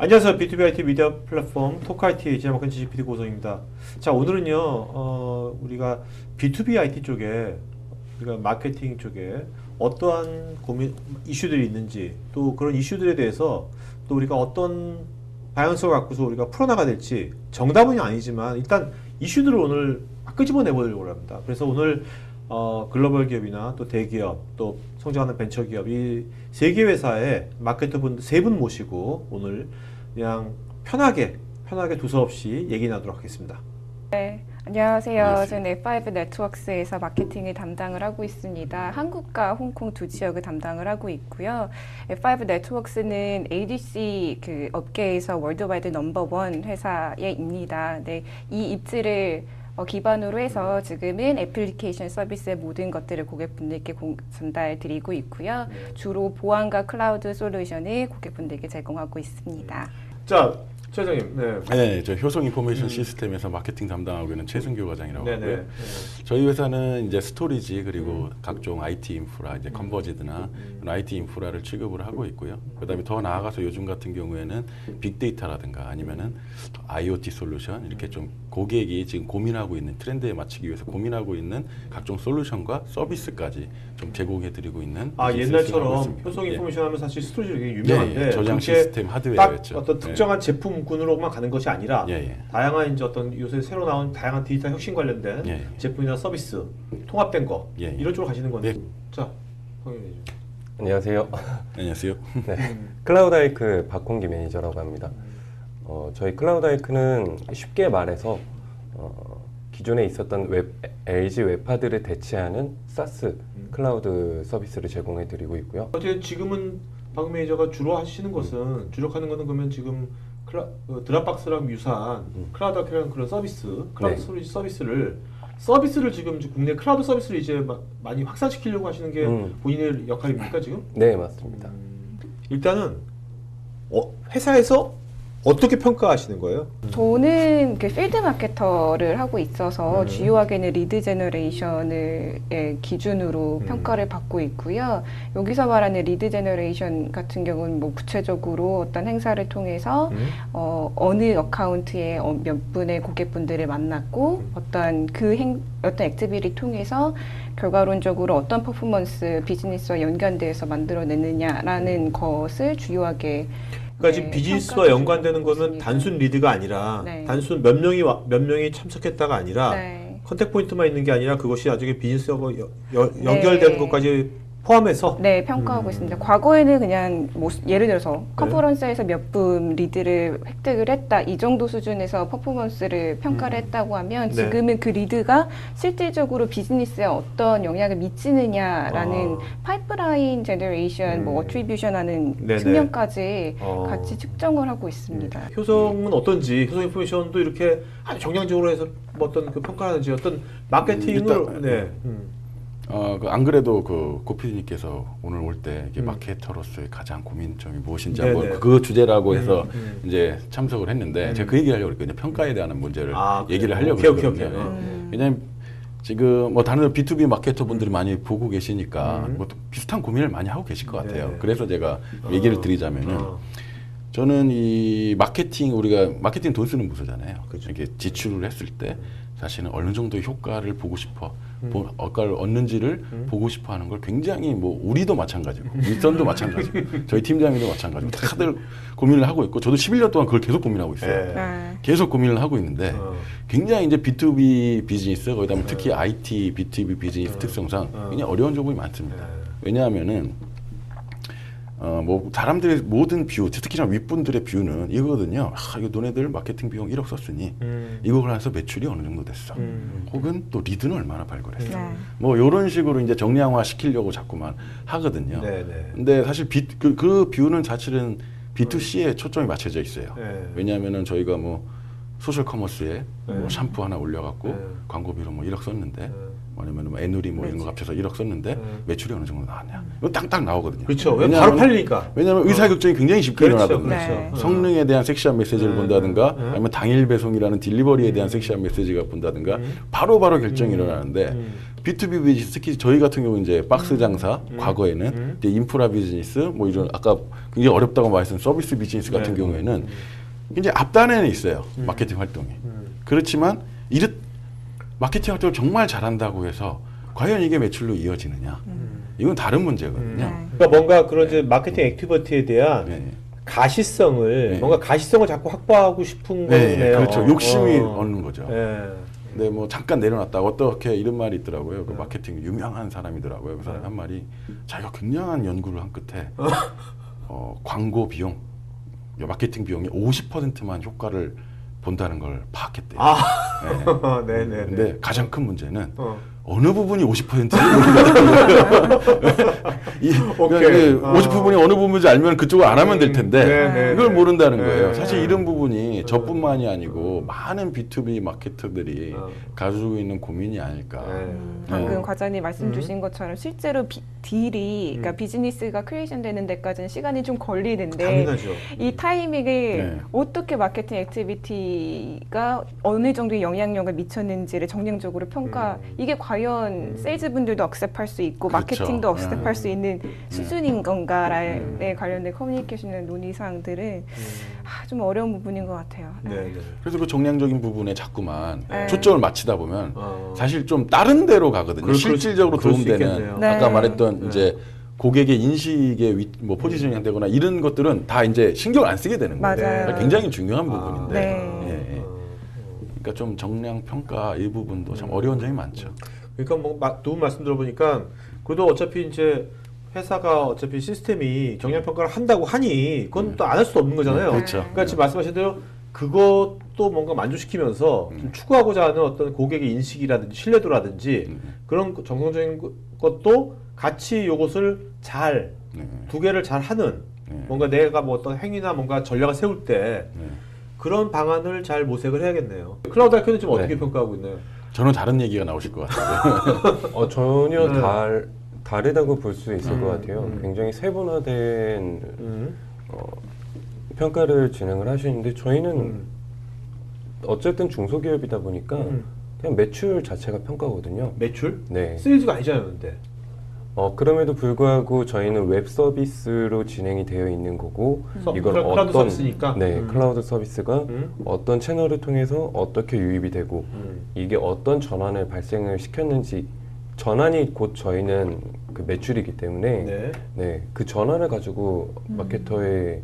안녕하세요. B2B IT 미디어 플랫폼 토크IT의 지나먹은 GCPD 고성입니다. 자, 오늘은요, 우리가 B2B IT 쪽에, 우리가 마케팅 쪽에 어떠한 이슈들이 있는지, 또 그런 이슈들에 대해서 또 우리가 어떤 방향성을 갖고서 우리가 풀어나가야 될지, 정답은 아니지만 일단 이슈들을 오늘 끄집어내보려고 합니다. 그래서 오늘 글로벌 기업이나 또 대기업, 또 성장하는 벤처기업, 이 세 개 회사의 마케터분 세 분 모시고 오늘 그냥 편하게 두서없이 얘기 나누도록 하겠습니다. 네, 안녕하세요. 저는 F5 네트워크스에서 마케팅을 담당을 하고 있습니다. 한국과 홍콩 두 지역을 담당을 하고 있고요. F5 네트워크스는 ADC 그 업계에서 월드와이드 넘버1 회사에입니다. 네, 이 입지를 기반으로 해서 지금은 애플리케이션 서비스의 모든 것들을 고객분들께 전달드리고 있고요. 주로 보안과 클라우드 솔루션을 고객분들께 제공하고 있습니다. 자, 최 회장님. 네, 저 효성 인포메이션 시스템에서 마케팅 담당하고 있는 최승규 과장이라고 하고요. 저희 회사는 이제 스토리지 그리고 각종 IT 인프라, 이제 컨버지드나 IT 인프라를 취급을 하고 있고요. 그다음에 더 나아가서 요즘 같은 경우에는 빅데이터라든가 아니면은 IoT 솔루션 이렇게 좀 고객이 지금 고민하고 있는 트렌드에 맞추기 위해서 고민하고 있는 각종 솔루션과 서비스까지 좀 제공해드리고 있는. 옛날처럼 효성 인포메이션 하면 사실 스토리지 되게 유명한데 저장 시스템 하드웨어였죠. 어떤 특정한 제품군으로만 가는 것이 아니라 다양한 이제 어떤 요새 새로 나온 다양한 디지털 혁신 관련된 제품이나 서비스 통합된 거 이런 쪽으로 가시는 건데. 자, 안녕하세요. 안녕하세요. 네, 클라우드하이크 박홍기 매니저라고 합니다. 저희 클라우드하이크는 쉽게 말해서 기존에 있었던 LG 웹하드를 대체하는 SaaS 클라우드 서비스를 제공해드리고 있고요. 어제 지금은 박 매니저가 주로 하시는 것은 주력하는 거는 그러면 지금 드랍박스랑 유사한 클라우드하이크라는 그런 서비스, 클라우드 스토리지 서비스를 지금 국내 클라우드 서비스를 이제 많이 확산시키려고 하시는 게 본인의 역할입니까 지금? 네, 맞습니다. 일단은 회사에서 어떻게 평가하시는 거예요? 저는 그 필드 마케터를 하고 있어서 주요하게는 리드 제너레이션을 기준으로 평가를 받고 있고요. 여기서 말하는 리드 제너레이션 같은 경우는 뭐 구체적으로 어떤 행사를 통해서 어느 어카운트에 몇 분의 고객분들을 만났고 어떤 어떤 액티비티를 통해서 결과론적으로 어떤 퍼포먼스 비즈니스와 연관돼서 만들어내느냐라는 것을 주요하게 그러니까 지금 비즈니스와 연관되는 것은 단순 리드가 아니라 단순 몇 명이 참석했다가 아니라 컨택 포인트만 있는 게 아니라 그것이 나중에 비즈니스하고 연결되는 것까지 포함해서 평가하고 있습니다. 과거에는 그냥 뭐 예를 들어서 컨퍼런스에서 몇 분 리드를 획득을 했다 이 정도 수준에서 퍼포먼스를 평가를 했다고 하면 지금은 그 리드가 실질적으로 비즈니스에 어떤 영향을 미치느냐라는 파이프라인 제너레이션, 뭐 어트리뷰션하는 측면까지 같이 측정을 하고 있습니다. 효성은 어떤지, 효성 인포메이션도 이렇게 아주 정량적으로 해서 어떤 그 평가하는지 어떤 마케팅을 안 그래도 고 PD님께서 오늘 올 때 마케터로서의 가장 고민점이 무엇인지 한번 그 주제라고 해서 이제 참석을 했는데 제가 그 얘기를 하려고 했거든요. 평가에 대한 문제를 얘기를 하려고 했거든요. 왜냐하면 지금 뭐 다른 B2B 마케터 분들이 많이 보고 계시니까 뭐 비슷한 고민을 많이 하고 계실 것 같아요. 그래서 제가 얘기를 드리자면은 저는 이 우리가 마케팅 돈 쓰는 부서잖아요. 이렇게 지출을 했을 때 사실은 어느 정도의 효과를 보고 싶어, 효과를 얻는지를 보고 싶어 하는 걸 굉장히 뭐 우리도 마찬가지고, 윗선도 마찬가지고, 저희 팀장님도 마찬가지고, 다들 고민을 하고 있고, 저도 11년 동안 그걸 계속 고민하고 있어요. 계속 고민을 하고 있는데, 굉장히 이제 B2B 비즈니스, 거기다가 특히 IT, B2B 비즈니스 특성상 굉장히 어려운 점이 많습니다. 왜냐하면은, 뭐 사람들의 모든 뷰, 특히나 윗분들의 뷰는 이거거든요. 이거 너네들 마케팅 비용 1억 썼으니 이걸 해서 매출이 어느 정도 됐어. 혹은 또 리드는 얼마나 발굴했어. 뭐 이런 식으로 이제 정량화 시키려고 자꾸만 하거든요. 근데 사실 그 뷰는 사실은 B2C에 초점이 맞춰져 있어요. 왜냐하면은 저희가 뭐 소셜 커머스에 네. 뭐 샴푸 하나 올려갖고 네. 광고비로 뭐 1억 썼는데 네. 뭐냐면 뭐 애누리 뭐 이런 거 합쳐서 1억 썼는데 네. 매출이 어느 정도 나왔냐. 이거 땅땅 나오거든요. 그렇죠. 왜 바로 팔리니까. 왜냐하면 의사결정이 굉장히 쉽게 그렇죠, 일어나거든요. 그렇죠. 성능에 대한 섹시한 메시지를 네. 본다든가 네. 아니면 당일 배송이라는 딜리버리에 대한 섹시한 메시지가 본다든가 바로바로 결정이 일어나는데 B2B 비즈니스 특히 저희 같은 경우 이제 박스 장사 과거에는 이제 인프라 비즈니스 뭐 이런 아까 굉장히 어렵다고 말씀드린 서비스 비즈니스 같은 네. 경우에는 굉장히 앞단에는 있어요. 마케팅 활동이. 그렇지만 마케팅 활동을 정말 잘한다고 해서 과연 이게 매출로 이어지느냐? 이건 다른 문제거든요. 네. 그러니까 뭔가 그런 이제 마케팅 액티비티에 대한 네. 가시성을 네. 뭔가 가시성을 자꾸 확보하고 싶은 네, 거네요. 그렇죠. 욕심이 얻는 거죠. 네. 근데 뭐 잠깐 내려놨다 어떻게 이런 말이 있더라고요. 그 네. 마케팅 유명한 사람이더라고요. 그 사람 네. 한 말이 자기가 굉장한 연구를 한 끝에 광고 비용, 마케팅 비용이 50%만 효과를 본다는 걸 파악했대요. 아, 네. 네네. 근데 가장 큰 문제는 어. 어느 부분이 50%인지 모른다는 거예요. 오케이. 50부분이 어느 부분인지 알면 그쪽을 안 하면 될 텐데 네네. 이걸 모른다는 네. 거예요. 사실 이런 부분이 저뿐만이 아니고 많은 B2B 마케터들이 가지고 있는 고민이 아닐까. 방금 네. 과장님 말씀 주신 것처럼 실제로 딜이 그러니까 비즈니스가 크리에이션 되는 데까지는 시간이 좀 걸리는데 당연하죠. 이 타이밍에 네. 어떻게 마케팅 액티비티가 어느 정도의 영향력을 미쳤는지를 정량적으로 평가 이게 과연 세일즈 분들도 억셉할 수 있고 그렇죠. 마케팅도 억셉할 네. 수 있는 수준인 건가에 관련된 커뮤니케이션의 논의사항들은 좀 어려운 부분인 것 같아요. 네네. 그래서 그 정량적인 부분에 자꾸만 네. 초점을 맞추다 보면 어. 사실 좀 다른 데로 가거든요. 실질적으로 그럴 수 도움되는 있겠네요. 네. 아까 말했던 네. 이제 고객의 인식에 뭐 포지셔닝 한다거나 이런 것들은 다 이제 신경 안 쓰게 되는 거예요. 맞아요. 그러니까 굉장히 중요한 부분인데 네. 예, 예. 그러니까 좀 정량 평가 이 부분도 참 어려운 점이 많죠. 그러니까 뭐 두 분 말씀 들어보니까 그래도 어차피 이제 회사가 어차피 시스템이 정량 평가를 한다고 하니 그건 또 안 할 수 없는 거잖아요. 그렇죠. 그러니까 지금 말씀하신 대로 그것도 뭔가 만족시키면서 좀 추구하고자 하는 어떤 고객의 인식이라든지 신뢰도라든지 그런 정상적인 것도 같이 요것을 잘 네. 두 개를 잘 하는 네. 뭔가 내가 뭐 어떤 행위나 뭔가 전략을 세울 때 네. 그런 방안을 잘 모색을 해야겠네요. 클라우드 하이크는 지금 어떻게 네. 평가하고 있나요? 저는 다른 얘기가 나오실 것 같아요. 전혀 네. 다르다고 볼 수 있을 것 같아요. 굉장히 세분화된 평가를 진행을 하시는데 저희는 어쨌든 중소기업이다 보니까 그냥 매출 자체가 평가거든요. 매출? 네. 세일즈가 아니잖아요, 근데. 그럼에도 불구하고 저희는 웹 서비스로 진행이 되어 있는 거고 이걸 클라우드 서비스니까. 네, 클라우드 서비스가 어떤 채널을 통해서 어떻게 유입이 되고 이게 어떤 전환을 발생을 시켰는지 전환이 곧 저희는 그 매출이기 때문에 네. 네, 그 전환을 가지고 마케터의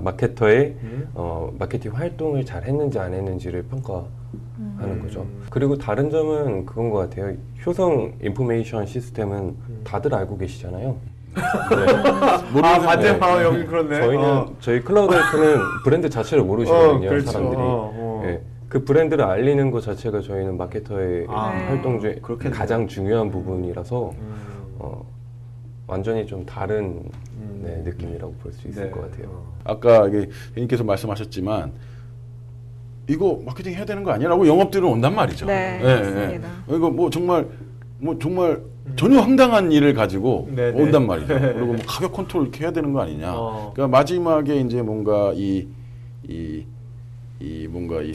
마케터의 마케팅 활동을 잘 했는지 안 했는지를 평가하는 거죠. 그리고 다른 점은 그건 것 같아요. 효성 인포메이션 시스템은 다들 알고 계시잖아요. 맞아요. 네. 여기 그렇네. 저희는 저희 클라우드 하이크는 브랜드 자체를 모르시거든요. 그렇죠. 사람들이. 네, 그 브랜드를 알리는 것 자체가 저희는 마케터의 활동 중에 그렇겠네요. 가장 중요한 부분이라서 완전히 좀 다른 네, 느낌이라고 볼 수 있을 네. 것 같아요. 아까 회원님께서 말씀하셨지만 이거 마케팅 해야 되는 거 아니라고 영업들은 온단 말이죠. 네, 예, 맞습니다. 예. 이거 뭐 정말 전혀 황당한 일을 가지고 네, 네. 온단 말이죠. 그리고 뭐 가격 컨트롤 이렇게 해야 되는 거 아니냐. 그러니까 마지막에 이제 뭔가 이 뭔가 이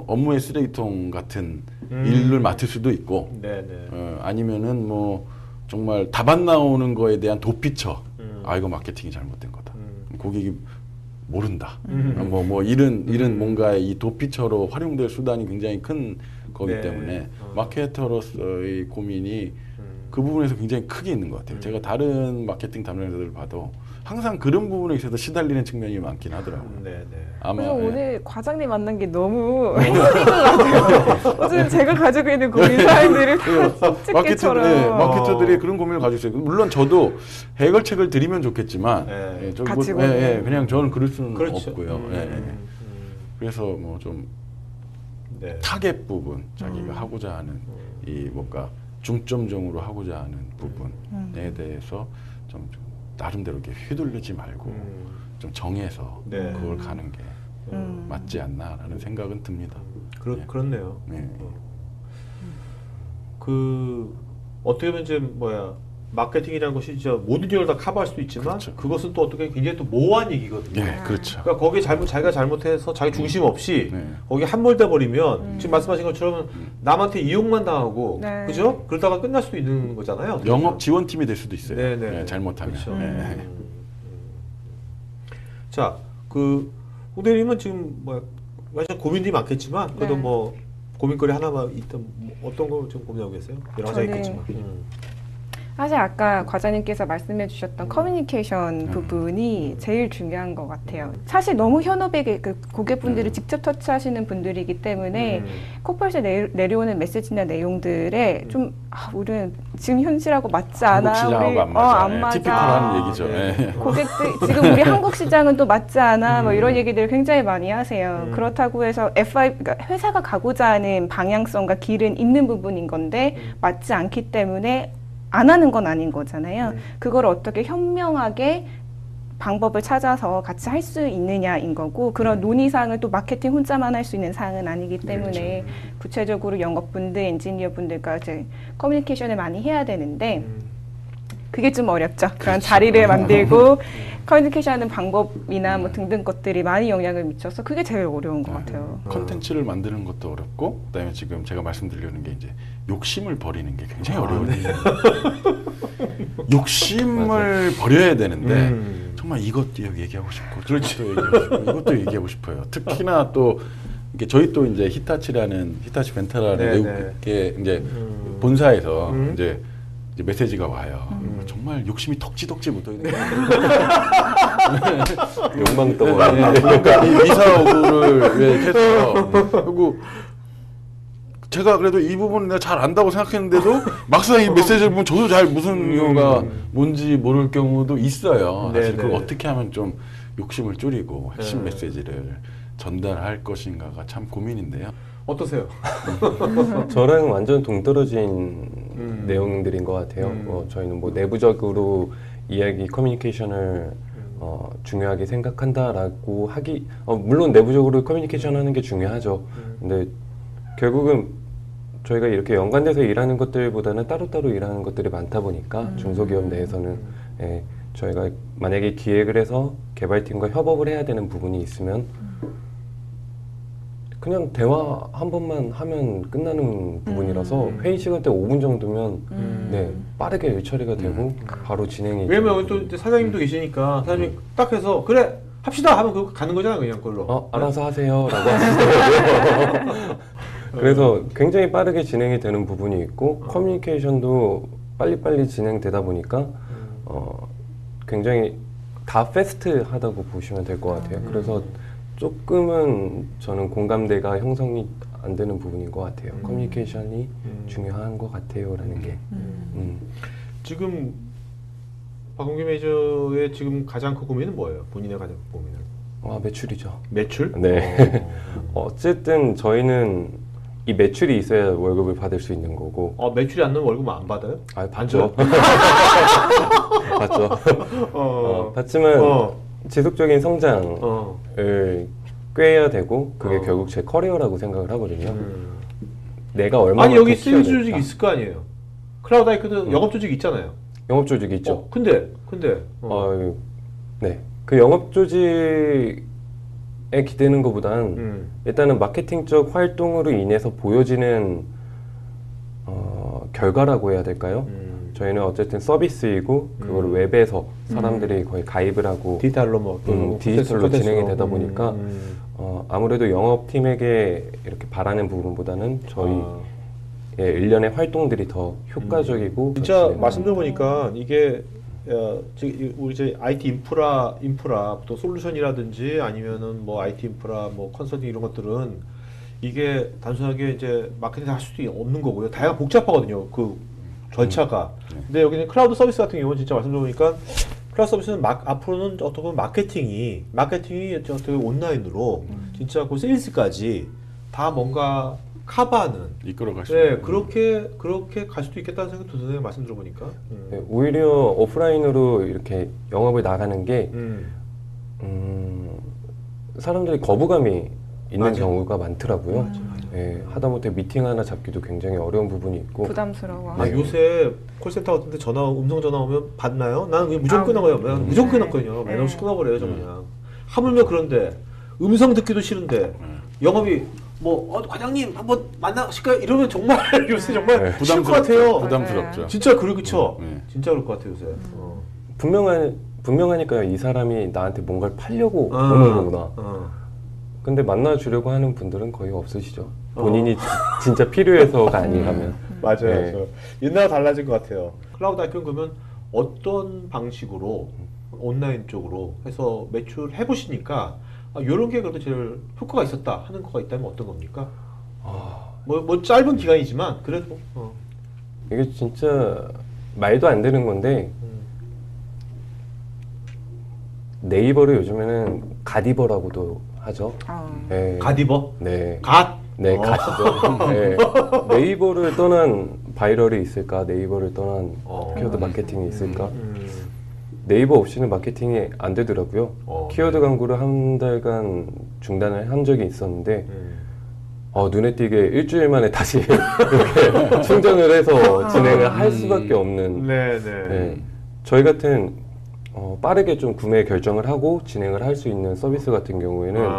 업무의 쓰레기통 같은 일을 맡을 수도 있고, 네네. 아니면은 뭐 정말 답 안 나오는 거에 대한 도피처. 아 이거 마케팅이 잘못된 거다. 고객이 모른다. 뭐 이런 뭔가의 이 도피처로 활용될 수단이 굉장히 큰 거기 네. 때문에 마케터로서의 고민이 그 부분에서 굉장히 크게 있는 것 같아요. 제가 다른 마케팅 담당자들을 봐도 항상 그런 부분에 있어서 시달리는 측면이 많긴 하더라고요. 네네. 아마 그래서 예. 오늘 과장님 만난 게 너무 행운인 것 같아요. 어쨌든 제가 가지고 있는 고민 사항들을 다 집게처럼 마케터들이 그런 고민을 가지고 있어요. 물론 저도 해결책을 드리면 좋겠지만 네. 같이 고민. 그냥 저는 그럴 수는 그렇죠. 없고요. 그래서 뭐 좀 네. 타겟 부분, 자기가 하고자 하는 이 뭔가 중점적으로 하고자 하는 부분에 대해서 좀 나름대로 이렇게 휘둘리지 말고 좀 정해서 네. 그걸 가는 게 맞지 않나라는 생각은 듭니다. 네. 그렇네요. 네. 그 어떻게 보면 이제 마케팅이라는 것이 이제 모든 걸 다 커버할 수도 있지만 그렇죠. 그것은 또 어떻게 굉장히 또 모호한 얘기거든요. 네, 그렇죠. 그러니까 거기에 자기가 잘못해서 자기 중심 없이 네. 거기에 함몰돼 버리면 지금 말씀하신 것처럼 남한테 이용만 당하고 네. 그죠? 그러다가 끝날 수도 있는 거잖아요. 영업 지원팀이 될 수도 있어요. 네네. 네, 잘못하면. 그렇죠. 네. 자, 그 홍대님은 지금 완전 고민이 많겠지만 그래도 네. 고민거리 하나만 있던 어떤 거 좀 고민하고 계세요? 여러 가지 저는 있겠지만. 사실 아까 과장님께서 말씀해 주셨던 커뮤니케이션 부분이 제일 중요한 것 같아요. 사실 너무 현업의 그 고객분들을 직접 터치하시는 분들이기 때문에 코퍼에서 내려오는 메시지나 내용들에 좀 우리는 지금 현실하고 맞지 않아. 한국 시장하고 우리 안 맞아. 안 네, 맞아. 티피컬한 얘기죠. 네. 고객들 지금 우리 한국 시장은 또 맞지 않아. 뭐 이런 얘기들을 굉장히 많이 하세요. 그렇다고 해서 그러니까 회사가 가고자 하는 방향성과 길은 있는 부분인 건데 맞지 않기 때문에 안 하는 건 아닌 거잖아요. 그걸 어떻게 현명하게 방법을 찾아서 같이 할 수 있느냐인 거고 그런 논의사항을 또 마케팅 혼자만 할 수 있는 사항은 아니기 때문에 그렇죠. 구체적으로 영업분들, 엔지니어분들과 이제 커뮤니케이션을 많이 해야 되는데 그게 좀 어렵죠. 그런 자리를 만들고 커뮤니케이션하는 방법이나 뭐 등등 것들이 많이 영향을 미쳐서 그게 제일 어려운 것 같아요. 컨텐츠를 만드는 것도 어렵고 그다음에 지금 제가 말씀드리려는 게 이제 욕심을 버리는 게 굉장히 어려워요. 욕심을 버려야 되는데 정말 이것도 얘기하고 싶고 저것도 얘기하고 싶고 이것도 얘기하고 싶어요. 특히나 또 이게 저희 또 이제 히타치 벤타라는 외국계 이제 본사에서 이제 메시지가 와요. 정말 욕심이 덕지덕지 묻어있는 욕망 덩어리. 그러니까 이 미사오구를 왜 해서 그리고 제가 그래도 이 부분은 내가 잘 안다고 생각했는데도 막상 이 메시지를 보면 저도 잘 무슨 이유가 뭔지 모를 경우도 있어요. 사실 그걸 어떻게 하면 좀 욕심을 줄이고 핵심 메시지를 전달할 것인가가 참 고민인데요. 어떠세요? 저랑 완전 동떨어진 내용들인 것 같아요. 저희는 뭐 내부적으로 이야기 커뮤니케이션을 중요하게 생각한다라고 물론 내부적으로 커뮤니케이션 하는 게 중요하죠. 근데 결국은 저희가 이렇게 연관돼서 일하는 것들보다는 따로따로 일하는 것들이 많다 보니까 중소기업 내에서는 저희가 만약에 기획을 해서 개발팀과 협업을 해야 되는 부분이 있으면 그냥 대화 한 번만 하면 끝나는 부분이라서 회의 시간 때 5분 정도면 빠르게 일 처리가 되고 바로 진행이 왜냐면 여기 또 이제 사장님도 계시니까 사장님이 딱 해서 그래 합시다 하면 그거 가는 거잖아 그냥 그걸로. 알아서 하세요 라고 하시더라고요. 그래서 굉장히 빠르게 진행이 되는 부분이 있고 커뮤니케이션도 빨리빨리 진행되다 보니까 굉장히 다 패스트하다고 보시면 될 것 같아요. 그래서 조금은 저는 공감대가 형성이 안 되는 부분인 것 같아요. 커뮤니케이션이 중요한 것 같아요라는 게. 지금 박홍규 매니저의 지금 가장 큰 고민은 뭐예요? 본인의 가장 큰 고민은? 매출이죠. 매출? 네. 어쨌든 저희는 이 매출이 있어야 월급을 받을 수 있는 거고. 매출이 안 나면 월급 안 받아요? 받죠. 받죠. 받지만 지속적인 성장을 꾀해야 되고 그게 결국 제 커리어라고 생각을 하거든요. 내가 얼마나 아니 여기 세일즈 조직이 있을 거 아니에요? 클라우드 아이크도 영업 조직이 있잖아요. 영업 조직이 있죠. 근데 네. 그 영업 조직에 기대는 것보단 일단은 마케팅적 활동으로 인해서 보여지는 결과라고 해야 될까요? 저희는 어쨌든 서비스이고 그걸 웹에서 사람들이 거의 가입을 하고 디지털로 디지털로 진행이 되다 보니까 아무래도 영업팀에게 이렇게 바라는 부분보다는 저희 일련의 활동들이 더 효과적이고 진짜 말씀 들어보니까 이게 우리 이제 IT 인프라 또 솔루션이라든지 아니면은 뭐 IT 인프라 뭐 컨설팅 이런 것들은 이게 단순하게 이제 마케팅 할 수도 없는 거고요. 다양한 복잡하거든요. 그 절차가. 근데 여기는 클라우드 서비스 같은 경우는 진짜 말씀 들어보니까 클라우드 서비스는 앞으로는 어떻게 보면 마케팅이 어떻게 온라인으로 진짜 그 세일즈까지 다 뭔가 커버하는 이끌어갈 수 있는. 그렇게 갈 수도 있겠다는 생각도 드네요. 말씀 들어보니까. 네, 오히려 오프라인으로 이렇게 영업을 나가는 게 사람들이 거부감이 있는 맞아요. 경우가 많더라고요. 음. 예, 하다못해 미팅 하나 잡기도 굉장히 어려운 부분이 있고 부담스러워. 아, 요새 콜센터 같은데 음성 전화 오면 받나요? 나는 그냥 무조건 끊어요. 그냥 무조건 네. 끊었거든요. 맨 없이 네. 끊어버려요, 저 그냥. 하물며 그런데 음성 듣기도 싫은데 영업이 뭐 과장님 한번 만나실까요? 이러면 정말 요새 정말 네. 싫을 것 같아요. 부담스럽죠. 진짜 그렇죠. 네. 진짜 그럴 것 같아요 요새. 분명하니까요. 이 사람이 나한테 뭔가를 팔려고 아. 오는 거구나. 어. 근데 만나주려고 하는 분들은 거의 없으시죠. 본인이 진짜 필요해서가 아니라면. 맞아요. 네. 저 옛날과 달라진 것 같아요. 클라우드 IP는 그러면 어떤 방식으로 온라인 쪽으로 해서 매출 해보시니까 이런 게 그래도 제일 효과가 있었다 하는 거가 있다면 어떤 겁니까? 뭐 짧은 기간이지만 그래도 이게 진짜 말도 안 되는 건데 네이버를 요즘에는 갓이버라고도 하죠. 네. 갓이버? 네. 갓? 네, 갓이죠. 네. 네이버를 떠난 바이럴이 있을까? 네이버를 떠난 키워드 마케팅이 있을까? 네이버 없이는 마케팅이 안 되더라고요. 키워드 광고를 한 달간 중단을 한 적이 있었는데 눈에 띄게 일주일 만에 다시 이렇게 충전을 해서 진행을 할 수밖에 없는. 네. 저희 같은 빠르게 좀 구매 결정을 하고 진행을 할 수 있는 서비스 같은 경우에는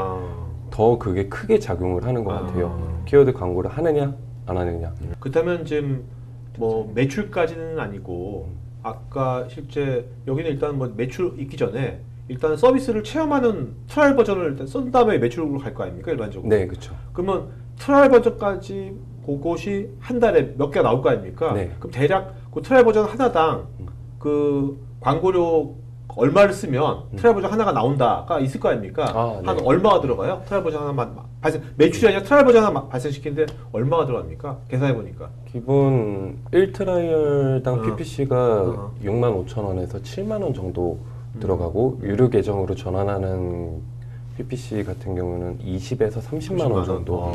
더 그게 크게 작용을 하는 것 같아요. 키워드 광고를 하느냐 안 하느냐. 그렇다면 지금 뭐 매출까지는 아니고 아까 실제 여기는 일단 뭐 매출 있기 전에 일단 서비스를 체험하는 트라이얼 버전을 일단 쓴 다음에 매출로 갈 거 아닙니까 일반적으로? 네, 그렇죠. 그러면 트라이얼 버전까지 그것이 한 달에 몇 개가 나올 거 아닙니까? 네. 그럼 대략 그 트라이얼 버전 하나당 그 광고료 얼마를 쓰면 트라이얼 버전 하나가 나온다가 있을 거 아닙니까? 네. 한 얼마가 들어가요? 트라이얼 버전 하나만 매출이 아니라 트라이얼 버전 하나 발생시키는데 얼마가 들어갑니까? 계산해 보니까. 기본 1트라이얼당 PPC가 65,000원에서 7만원 정도 들어가고 유료 계정으로 전환하는 PPC 같은 경우는 20에서 30만 원 정도.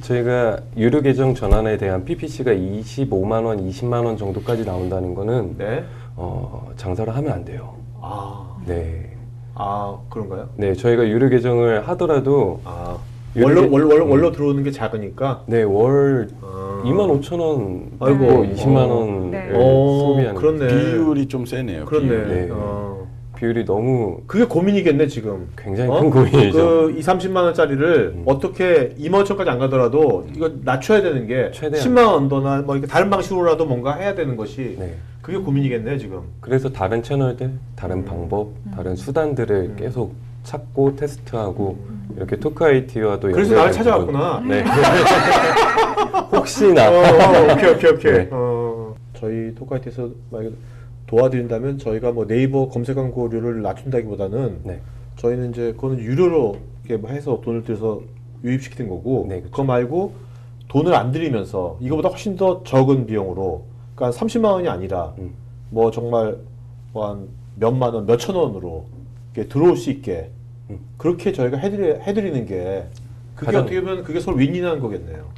저희가 유료 계정 전환에 대한 PPC가 25만 원, 20만 원 정도까지 나온다는 거는 네. 장사를 하면 안 돼요. 네. 그런가요? 네, 저희가 유료 계정을 하더라도 월로 들어오는 게 작으니까. 네, 월 25,000원 아이고, 20만 원을 네. 소비하는. 그렇네. 비율이 좀 세네요. 그렇네. 네. 비율이 너무 그게 고민이겠네 지금. 굉장히 큰 고민이죠. 그 2, 30만 원짜리를 어떻게 2만 원까지 안 가더라도 이거 낮춰야 되는 게 최대한. 10만 원 언더나 뭐 이렇게 다른 방식으로라도 뭔가 해야 되는 것이 네. 그게 고민이겠네 지금. 그래서 다른 채널들, 다른 방법, 다른 수단들을 계속 찾고 테스트하고 이렇게 토크 IT와도 그래서 나를 찾아왔구나. 네. 혹시나. 오케이. 네. 저희 토크아이티에서 만약에 도와드린다면 저희가 뭐 네이버 검색 광고료를 낮춘다기보다는 네. 저희는 이제 그거는 유료로 이렇게 해서 돈을 들여서 유입시키는 거고 네, 그쵸. 그거 말고 돈을 안 들이면서 이거보다 훨씬 더 적은 비용으로 그러니까 30만 원이 아니라 뭐 정말 뭐 한 몇만 원, 몇천 원으로 이렇게 들어올 수 있게 그렇게 저희가 해드리는 게 그게 가장- 어떻게 보면 그게 서로 윈윈한 거겠네요.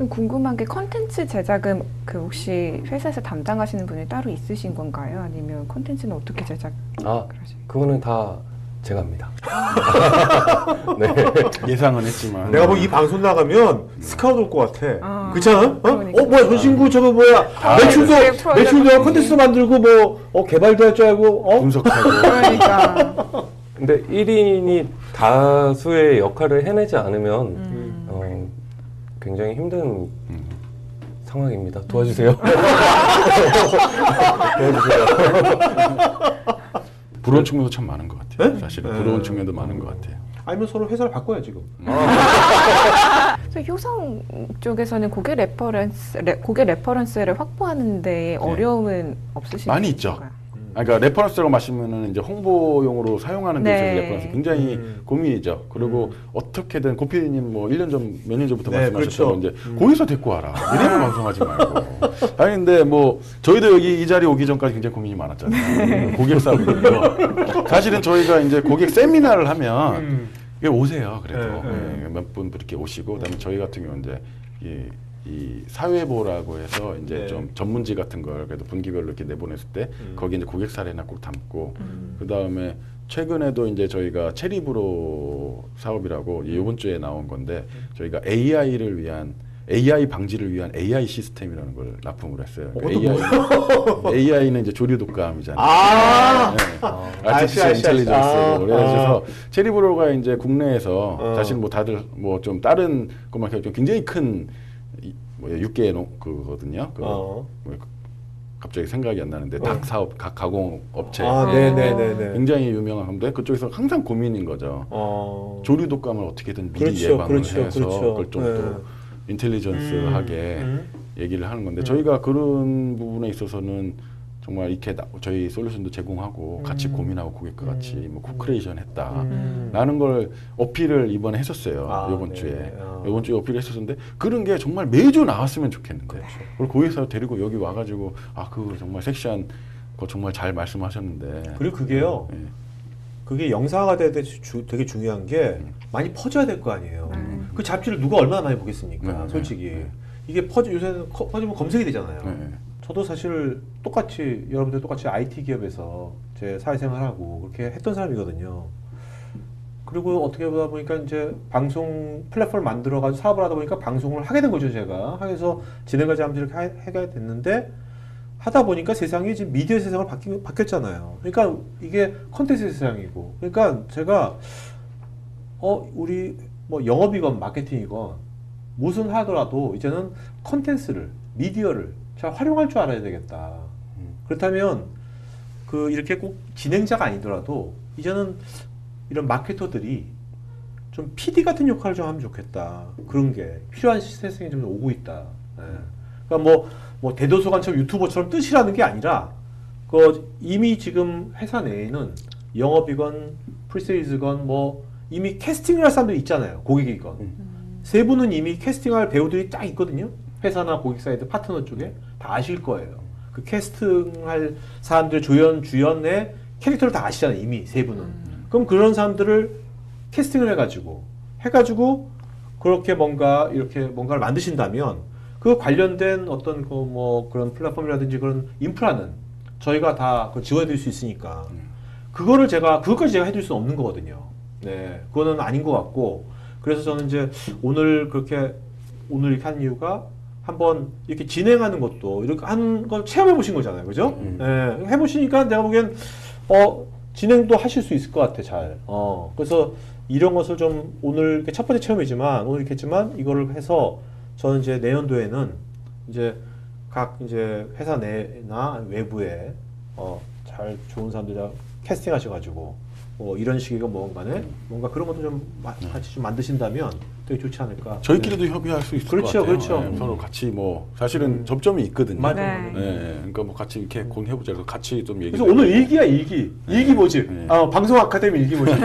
궁금한 게 컨텐츠 제작은 그 혹시 회사에서 담당하시는 분이 따로 있으신 건가요? 아니면 컨텐츠는 어떻게 제작? 그거는 다 제가 합니다. 네. 예상은 했지만 내가 뭐 이 방송 나가면 스카우트 올 것 같아. 그렇잖아? 그러니까. 뭐야 전신구 저거 뭐야 매출도 콘텐츠 만들고 뭐 개발도 할 줄 알고 분석하고 그러니까. 근데 1인이 다수의 역할을 해내지 않으면 굉장히 힘든 상황입니다. 도와주세요. 도와주세요. 부러운 측면도 참 많은 것 같아요. 네? 사실은 부러운 측면도 많은 것 같아요. 아니면 서로 회사를 바꿔야 지금. 그래서 효성 쪽에서는 고객 레퍼런스를 확보하는데 어려움은 없으신가요? 많이 있죠. 그러니까 레퍼런스라고 마시면은 이제 홍보용으로 사용하는 데 있어서 네. 레퍼런스 굉장히 고민이죠. 그리고 어떻게든 고피디님 뭐 1년 전, 몇 년 전부터 네, 말씀하셨지만 그렇죠. 이제 거기서 데리고 와라. 이래만 방송하지 말고. 아니 근데 뭐 저희도 여기 이 자리 오기 전까지 굉장히 고민이 많았잖아요. 고객 싸움이죠. 사실은 저희가 이제 고객 세미나를 하면 이게 오세요. 그래도 몇 분 이렇게 오시고 그다음에 저희 같은 경우는 이제 이 사회보라고 해서 이제 좀 전문지 같은 걸 그래도 분기별로 이렇게 내보냈을 때 거기 이제 고객 사례나 꼭 담고 그 다음에 최근에도 이제 저희가 체리브로 사업이라고 이번 주에 나온 건데 저희가 AI 방지를 위한 AI 시스템이라는 걸 납품을 했어요. AI는 이제 조류 독감이잖아요. 아티피셜 인텔리전스. 그래서 체리브로가 이제 국내에서 사실 뭐 다들 뭐 좀 다른 것만 해도 굉장히 큰 육계 그거든요. 갑자기 생각이 안 나는데 닭 사업, 닭 가공 업체. 네네네. 굉장히 유명한 건데 그쪽에서 항상 고민인 거죠. 조류 독감을 어떻게든 미리 그렇죠, 예방을 그렇죠, 해서 그렇죠. 그걸 좀 또 인텔리전스하게 얘기를 하는 건데 저희가 그런 부분에 있어서는 정말 이렇게 저희 솔루션도 제공하고 같이 고민하고 고객과 같이 뭐 코크리에이션 했다라는 걸 어필을 이번에 했었어요. 이번 주에. 이번 주에 어필을 했었는데 그런 게 정말 매주 나왔으면 좋겠는데 그걸 고객사 데리고 여기 와가지고 그 정말 섹시한 거 정말 잘 말씀하셨는데 그리고 그게요. 그게 영상화가 되게 중요한 게 많이 퍼져야 될 거 아니에요. 그 잡지를 누가 얼마나 많이 보겠습니까? 솔직히 이게 요새는 퍼지면 검색이 되잖아요. 저도 사실 여러분들 똑같이 IT 기업에서 제 사회생활하고 그렇게 했던 사람이거든요. 그리고 어떻게 보다 보니까 이제 방송 플랫폼을 만들어가지고 사업을 하다 보니까 방송을 하게 된 거죠, 제가. 해서 진행하지 않으면서 이렇게 하게 됐는데 하다 보니까 세상이 지금 미디어 세상으로 바뀌었잖아요. 그러니까 이게 콘텐츠 세상이고. 그러니까 제가 우리 뭐 영업이건 마케팅이건 무슨 하더라도 이제는 콘텐츠를 미디어를 잘 활용할 줄 알아야 되겠다. 그렇다면 이렇게 꼭 진행자가 아니더라도 이제는 이런 마케터들이 좀 PD 같은 역할을 좀 하면 좋겠다. 그런 게 필요한 세상이 좀 오고 있다. 그러니까 뭐 대도서관처럼 유튜버처럼 뜻이라는 게 아니라 이미 지금 회사 내에는 영업이건 프리세일즈건 뭐 이미 캐스팅을 할 사람들이 있잖아요. 고객이건. 세 분은 이미 캐스팅할 배우들이 딱 있거든요. 회사나 고객사이드 파트너 쪽에 다 아실 거예요. 그 캐스팅할 사람들 주연의 캐릭터를 다 아시잖아요. 이미 세 분은. 그럼 그런 사람들을 캐스팅을 해가지고 그렇게 뭔가를 만드신다면 그 관련된 어떤 그런 플랫폼이라든지 그런 인프라는 저희가 다 지원해드릴 수 있으니까 그것까지 제가 해줄 수는 없는 거거든요. 네, 그거는 아닌 것 같고 그래서 저는 이제 오늘 이렇게 한 이유가 한번 이렇게 진행하는 것도 이렇게 하는 걸 체험해 보신 거잖아요, 그죠? 네, 해보시니까 내가 보기엔 진행도 하실 수 있을 것 같아, 잘. 그래서 이런 것을 좀 오늘 이렇게 첫 번째 체험이지만 오늘 이렇게 했지만 이거를 해서 저는 이제 내년도에는 이제 각 이제 회사 내나 외부에 잘 좋은 사람들 캐스팅하셔가지고 이런 식이건 뭔가 그런 것도 좀 같이 좀 만드신다면 되게 좋지 않을까. 저희끼리도 협의할 수 있을 것 같아요. 그렇죠. 네, 서로 같이 사실은 접점이 있거든요. 맞아요. 네, 그러니까 뭐 같이 이렇게 공유해보자. 그래서 같이 좀 얘기. 그래서 오늘 일기야 일기. 일기 모집. 방송 아카데미 일기 모집.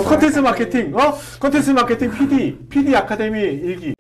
컨텐츠 마케팅. 컨텐츠 마케팅 PD 아카데미 일기.